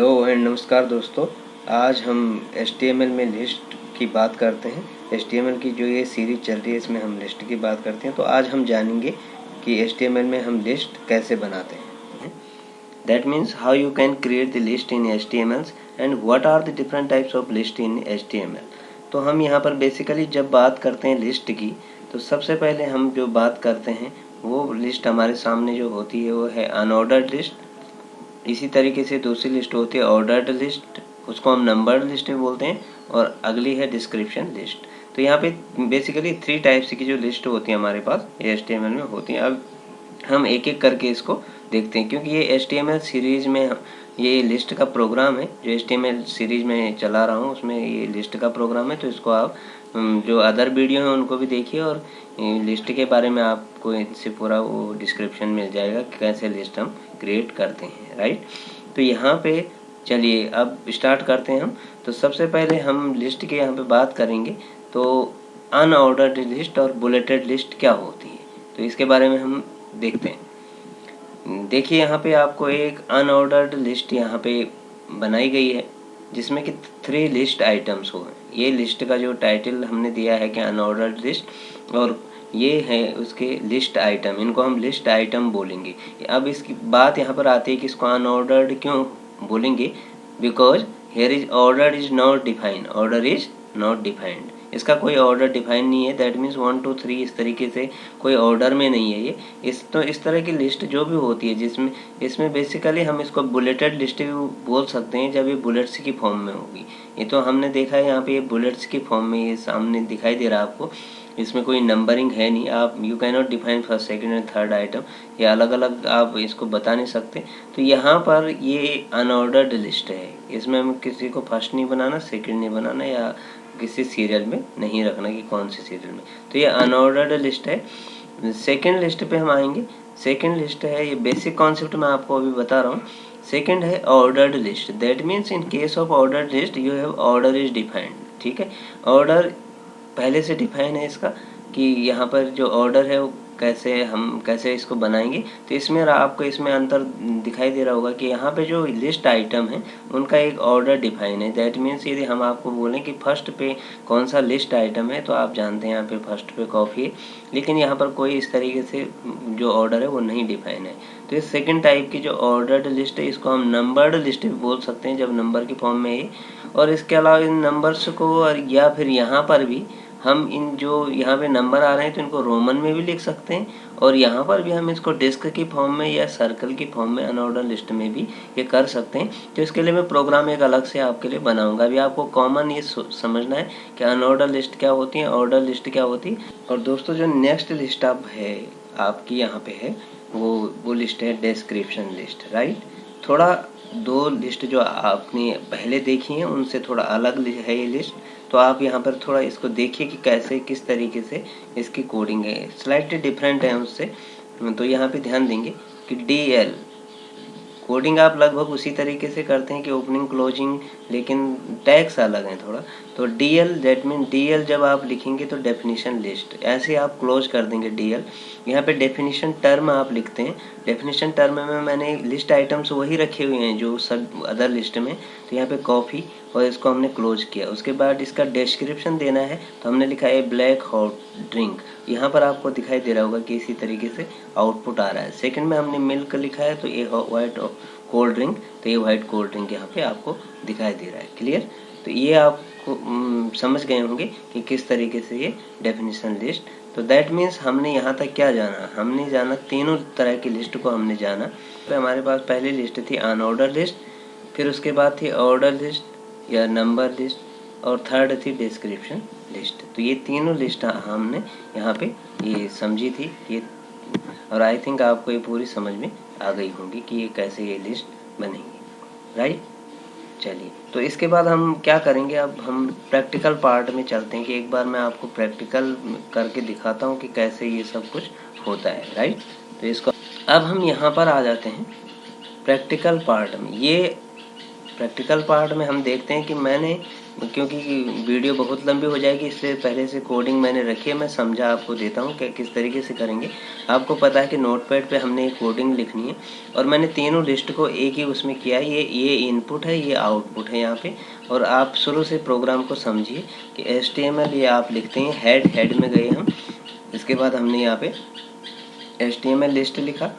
Hello and नमस्कार दोस्तों। आज हम HTML में लिस्ट की बात करते हैं। HTML की जो ये सीरीज चल रही है इसमें हम लिस्ट की बात करते हैं। तो आज हम जानेंगे कि HTML में हम लिस्ट कैसे बनाते हैं। That means how you can create the list in HTML and what are the different types of list in HTML। तो हम यहाँ पर बेसिकली जब बात करते हैं लिस्ट की, तो सबसे पहले हम जो बात करते हैं वो लिस्ट हमारे सामने जो होती है वो है अनऑर्डर्ड लिस्ट। इसी तरीके से दूसरी लिस्ट होती है ऑर्डर्ड लिस्ट, उसको हम नंबर्ड लिस्ट भी बोलते हैं, और अगली है डिस्क्रिप्शन लिस्ट। तो यहाँ पे बेसिकली 3 टाइप्स की जो लिस्ट होती है हमारे पास HTML में होती हैं। अब हम एक एक करके इसको देखते हैं, क्योंकि ये HTML सीरीज में ये लिस्ट का प्रोग्राम है जो HTML सीरीज में चला रहा हूँ, उसमें ये लिस्ट का प्रोग्राम है। तो इसको आप जो अदर वीडियो हैं उनको भी देखिए, और लिस्ट के बारे में आपको इससे पूरा वो डिस्क्रिप्शन मिल जाएगा कि कैसे लिस्ट हम क्रिएट करते हैं, राइट। तो यहाँ पे चलिए अब स्टार्ट करते हैं हम। तो सबसे पहले हम लिस्ट के यहाँ पे बात करेंगे। तो अनऑर्डर्ड लिस्ट और बुलेटेड लिस्ट क्या होती है, तो इसके बारे में हम देखते हैं। देखिए यहाँ पे आपको एक अनऑर्डर्ड लिस्ट यहाँ पे बनाई गई है, जिसमें कि 3 लिस्ट आइटम्स हो। ये लिस्ट का जो टाइटल हमने दिया है कि अनऑर्डर्ड लिस्ट, और ये है उसके लिस्ट आइटम, इनको हम लिस्ट आइटम बोलेंगे। अब इसकी बात यहाँ पर आती है कि इसको अनऑर्डर्ड क्यों बोलेंगे, because here is order is not defined, order is not defined. इसका कोई ऑर्डर डिफाइन नहीं है। दैट मीन्स 1 2 3 इस तरीके से कोई ऑर्डर में नहीं है ये। इस तरह की लिस्ट जो भी होती है जिसमें इसमें बेसिकली हम इसको बुलेटेड लिस्ट भी बोल सकते हैं जब ये बुलेट्स की फॉर्म में होगी। ये तो हमने देखा है यहाँ पे ये बुलेट्स की फॉर्म में ये सामने दिखाई दे रहा है आपको। इसमें कोई नंबरिंग है नहीं, आप you can not define first second and third item, ये अलग अलग आप इसको बता नहीं सकते। तो यहाँ पर ये अनऑर्डर्ड लिस्ट है, इसमें हम किसी को फर्स्ट नहीं बनाना, सेकंड नहीं बनाना, या किसी सीरियल में नहीं रखना कि कौन से सीरियल में। तो ये अनऑर्डर्ड लिस्ट है। सेकंड लिस्ट पे हम आएंगे। सेकंड लिस्ट है, ये बेसिक कॉन्सेप्ट मैं आपको अभी बता रहा हूँ। सेकंड है ordered list. That means in case of ordered list you have order is defined. ठीक है, ऑर्डर पहले से डिफाइन है इसका कि यहाँ पर जो ऑर्डर है वो कैसे इसको बनाएंगे। तो इसमें आपको इसमें अंतर दिखाई दे रहा होगा कि यहाँ पे जो लिस्ट आइटम है उनका एक ऑर्डर डिफाइन है। दैट मीन्स यदि हम आपको बोलें कि फर्स्ट पे कौन सा लिस्ट आइटम है, तो आप जानते हैं यहाँ पे फर्स्ट पे कॉफ़ी है, लेकिन यहाँ पर कोई इस तरीके से जो ऑर्डर है वो नहीं डिफाइन है। तो इस सेकेंड टाइप की जो ऑर्डर्ड लिस्ट है इसको हम नंबर्ड लिस्ट भी बोल सकते हैं जब नंबर की फॉर्म में है। और इसके अलावा इन नंबर्स को, और या फिर यहाँ पर भी हम इन जो यहाँ पे नंबर आ रहे हैं तो इनको रोमन में भी लिख सकते हैं, और यहाँ पर भी हम इसको डिस्क की फॉर्म में या सर्कल की फॉर्म में अनऑर्डर लिस्ट में भी ये कर सकते हैं। तो इसके लिए मैं प्रोग्राम एक अलग से आपके लिए बनाऊंगा। अभी आपको कॉमन ये समझना है कि अनऑर्डर लिस्ट क्या होती है, ऑर्डर लिस्ट क्या होती है। और दोस्तों जो नेक्स्ट लिस्ट आप है आपकी यहाँ पे है वो लिस्ट है डिस्क्रिप्शन लिस्ट, राइट। थोड़ा 2 लिस्ट जो आपने पहले देखी हैं उनसे थोड़ा अलग है ये लिस्ट। तो आप यहाँ पर थोड़ा इसको देखिए कि कैसे किस तरीके से इसकी कोडिंग है, स्लाइटली डिफरेंट है उससे। तो यहाँ पे ध्यान देंगे कि DL कोडिंग आप लगभग उसी तरीके से करते हैं कि ओपनिंग क्लोजिंग, लेकिन टैग्स अलग हैं थोड़ा। तो DL दैट मीन DL जब आप लिखेंगे तो डेफिनेशन लिस्ट, ऐसे आप क्लोज कर देंगे DL। यहाँ पे डेफिनेशन टर्म आप लिखते हैं। डेफिनेशन टर्म में मैंने लिस्ट आइटम्स वही रखे हुए हैं जो सब अदर लिस्ट में। तो यहाँ पे कॉफ़ी, और इसको हमने क्लोज किया। उसके बाद इसका डिस्क्रिप्शन देना है, तो हमने लिखा है ब्लैक हॉट ड्रिंक। यहाँ पर आपको दिखाई दे रहा होगा कि इसी तरीके से आउटपुट आ रहा है। सेकंड में हमने मिल्क लिखा है, तो ये वाइट कोल्ड ड्रिंक, तो ये वाइट कोल्ड ड्रिंक यहाँ पे आपको दिखाई दे रहा है। क्लियर। तो ये आपको समझ गए होंगे कि किस तरीके से ये डेफिनेशन लिस्ट। तो दैट मीन्स हमने यहाँ तक क्या जाना, हमने जाना तीनों तरह की लिस्ट को हमने जाना। तो हमारे पास पहली लिस्ट थी अनऑर्डर लिस्ट, फिर उसके बाद थी ऑर्डर लिस्ट या नंबर लिस्ट, और थर्ड थी डिस्क्रिप्शन लिस्ट। तो ये तीनों लिस्ट हमने यहाँ पे ये समझी थी ये, और आई थिंक आपको ये पूरी समझ में आ गई होगी कि ये कैसे ये लिस्ट बनेगी, राइट। चलिए, तो इसके बाद हम क्या करेंगे, अब हम प्रैक्टिकल पार्ट में चलते हैं कि एक बार मैं आपको प्रैक्टिकल करके दिखाता हूँ कि कैसे ये सब कुछ होता है, राइट। तो इसको अब हम यहाँ पर आ जाते हैं प्रैक्टिकल पार्ट में। ये प्रैक्टिकल पार्ट में हम देखते हैं कि मैंने क्योंकि वीडियो बहुत लंबी हो जाएगी, इसलिए पहले से कोडिंग मैंने रखी है, मैं समझा आपको देता हूँ कि किस तरीके से करेंगे। आपको पता है कि नोटपैड पे हमने एक कोडिंग लिखनी है और मैंने तीनों लिस्ट को एक ही उसमें किया है। ये इनपुट है, ये आउटपुट है यहाँ पे। और आप शुरू से प्रोग्राम को समझिए कि HTML ये आप लिखते हैं, हेड में गए हम। इसके बाद हमने यहाँ पे HTML लिस्ट लिखा।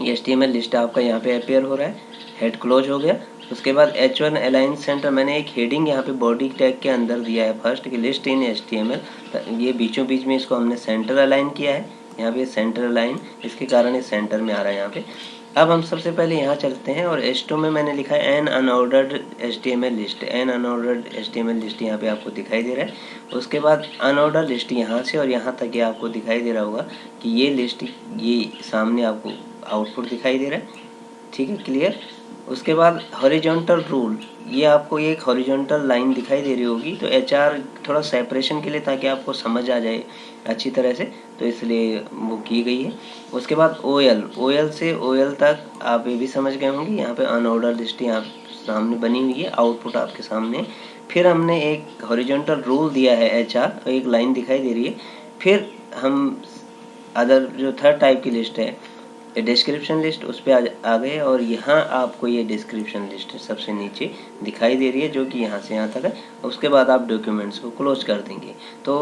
HTML लिस्ट आपका यहाँ पे अपेयर हो रहा है, हेड क्लोज हो गया। उसके बाद H1 अलाइन सेंटर, मैंने एक हेडिंग यहाँ पे बॉडी टैग के अंदर दिया है फर्स्ट कि लिस्ट इन HTML। ये बीचों बीच में इसको हमने सेंटर अलाइन किया है, यहाँ पे सेंटर अलाइन, इसके कारण ये सेंटर में आ रहा है यहाँ पे। अब हम सबसे पहले यहाँ चलते हैं और H2 में मैंने लिखा है an unordered HTML list. An unordered HTML list यहाँ पे आपको दिखाई दे रहा है। उसके बाद अनऑर्डर लिस्ट यहाँ से और यहाँ तक ये आपको दिखाई दे रहा होगा कि ये लिस्ट, ये सामने आपको आउटपुट दिखाई दे रहा है। ठीक है, क्लियर। उसके बाद हॉरिजॉन्टल रूल, ये आपको एक हॉरिजॉन्टल लाइन दिखाई दे रही होगी, तो HR थोड़ा सेपरेशन के लिए, ताकि आपको समझ आ जाए अच्छी तरह से, तो इसलिए वो की गई है। उसके बाद OL से OL तक आप ये भी समझ गए होंगे। यहाँ पे अनऑर्डर लिस्ट यहाँ सामने बनी हुई है, आउटपुट आपके सामने। फिर हमने एक हॉरिजॉन्टल रूल दिया है HR, एक लाइन दिखाई दे रही है। फिर हम अदर जो थर्ड टाइप की लिस्ट है, डिस्क्रिप्शन लिस्ट, उस पर आ गए और यहाँ आपको ये डिस्क्रिप्शन लिस्ट सबसे नीचे दिखाई दे रही है, जो कि यहाँ से यहाँ तक है। उसके बाद आप डॉक्यूमेंट्स को क्लोज कर देंगे। तो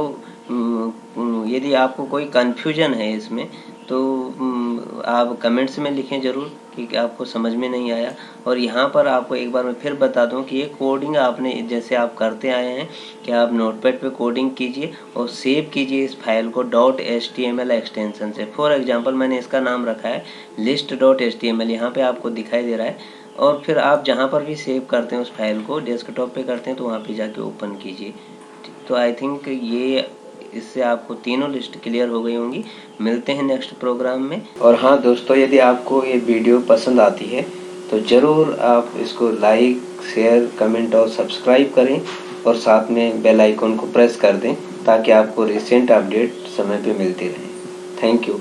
यदि आपको कोई कन्फ्यूजन है इसमें, तो आप कमेंट्स में लिखें ज़रूर कि आपको समझ में नहीं आया। और यहाँ पर आपको एक बार मैं फिर बता दूँ कि ये कोडिंग आपने जैसे आप करते आए हैं कि आप नोटपैड पे कोडिंग कीजिए और सेव कीजिए इस फाइल को .html एक्सटेंशन से। फॉर एग्जांपल मैंने इसका नाम रखा है list.html, यहाँ पे आपको दिखाई दे रहा है। और फिर आप जहाँ पर भी सेव करते हैं उस फाइल को, डेस्कटॉप पे करते हैं, तो वहाँ पे जाके ओपन कीजिए। तो आई थिंक ये, इससे आपको तीनों लिस्ट क्लियर हो गई होंगी। मिलते हैं नेक्स्ट प्रोग्राम में। और हाँ दोस्तों, यदि आपको ये वीडियो पसंद आती है तो ज़रूर आप इसको लाइक, शेयर, कमेंट और सब्सक्राइब करें और साथ में बेल आइकन को प्रेस कर दें, ताकि आपको रिसेंट अपडेट समय पे मिलती रहे। Thank you.